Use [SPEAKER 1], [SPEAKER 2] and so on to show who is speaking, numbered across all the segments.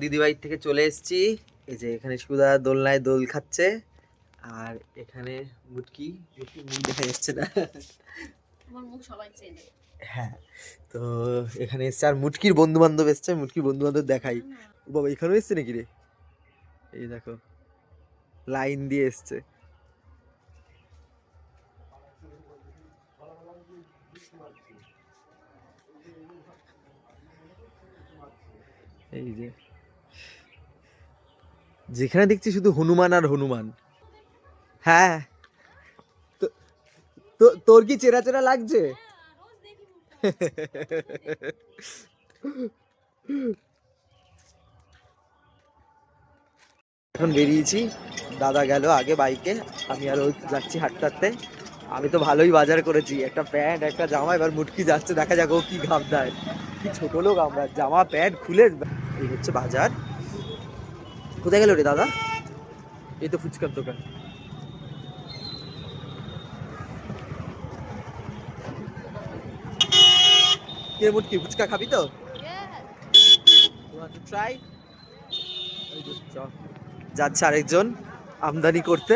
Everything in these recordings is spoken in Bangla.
[SPEAKER 1] দিদিবাড়ির থেকে চলে এসেছি। এই যে এখানে সুদা দোলনায় দোল খাচ্ছে, আর এখানে মুটকি মুখ দেখা যাচ্ছে না,
[SPEAKER 2] আমার মুখ সবাই চেনে।
[SPEAKER 1] হ্যাঁ, তো এখানে এসছে আর মুটকির বন্ধু বান্ধব এসছে। মুটকির বন্ধু বান্ধব দেখাই। বাবা এখানেও এসছে নাকি রে? এই দেখো লাইন দিয়ে এসছে। এই যে যেখানে দেখছি শুধু হনুমান আর হনুমান। হ্যাঁ, তোর কি চেরা চেরা লাগছে? এখন বেরিয়েছি, দাদা গেল আগে বাইকে, আমি আরো যাচ্ছি হাঁটতে হাঁটতে। আমি তো ভালোই বাজার করেছি, একটা প্যান্ট একটা জামা। এবার মুটকি যাচ্ছে, দেখা যাক ও কি ঘাম দেয়। কি ছোট লোক আমরা, জামা প্যান্ট খুলে। এই হচ্ছে বাজার। কোথায় গেল রে দাদা? এই তো ফুচকার দোকান। কে মুটকি ফুচকা খাবি তো? ট্রাই। যাচ্ছে আরেকজন আমদানি করতে,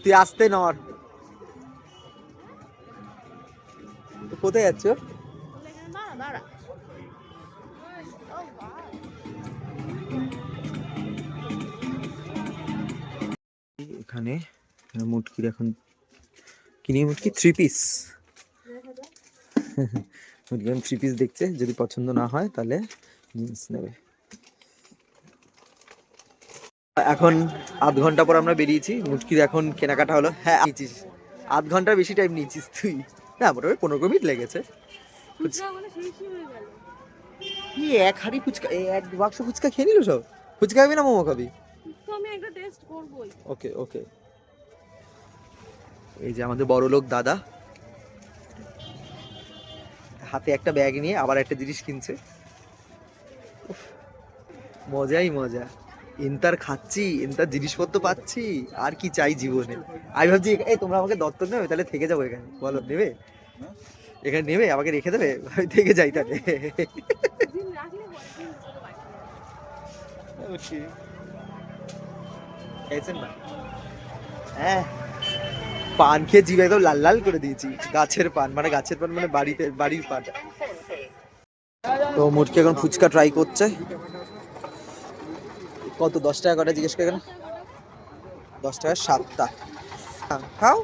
[SPEAKER 1] তুই আসতে নর। কোথায় যাচ্ছ? এখানে মুটকির এখন কিনে মুটকি 3 পিস। মুটকি এখন 3 পিস দেখছে, যদি পছন্দ না হয় তাহলে জিন্স নেবে। এখন আধ ঘন্টা পর আমরা বেরিয়েছি। মুটকির এখন কেনাকাটা হলো। হ্যাঁ নিয়েছিস, আধ ঘন্টার বেশি টাইম নিয়েছিস তুই। না মোটামুটি 15 মিনিট লেগেছে। কি এক হাঁড়ি ফুচকা, এক বাক্স ফুচকা খেয়ে নিল সব? ফুচকা খাবি না মোমো খাবি?
[SPEAKER 2] আমি একটা টেস্ট করবই।
[SPEAKER 1] ওকে ওকে। এই যে আমাদের বড় লোক দাদা হাতে একটা ব্যাগ নিয়ে আবার একটা জিনিস কিনছে। মজাই মজা। ইন্টার খাচ্ছি, ইন্টার জিনিসপত্র পাচ্ছি, আর কি চাই জীবনে। আমি ভাবছি এই তোমরা আমাকে দত্তক নেবে, তাহলে থেকে যাবো এখানে। বলো নেবে? এখানে নেবে, আমাকে রেখে দেবে, আমি থেকে যাই তাহলে। খেয়েছেন না? হ্যাঁ, পান খেয়ে জিভ একদম লাল লাল করে দিয়েছি। গাছের পান মানে বাড়ির পান। তো মুটকি এখন ফুচকা ট্রাই করছে। কত 10 টাকা করে জিজ্ঞেস করে? 10 টাকা 7টা। খাও,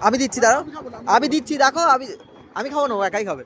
[SPEAKER 1] আমি দিচ্ছি, দাঁড়াও আমি দিচ্ছি। দেখো আমি খাবো না, ও একাই খাবে।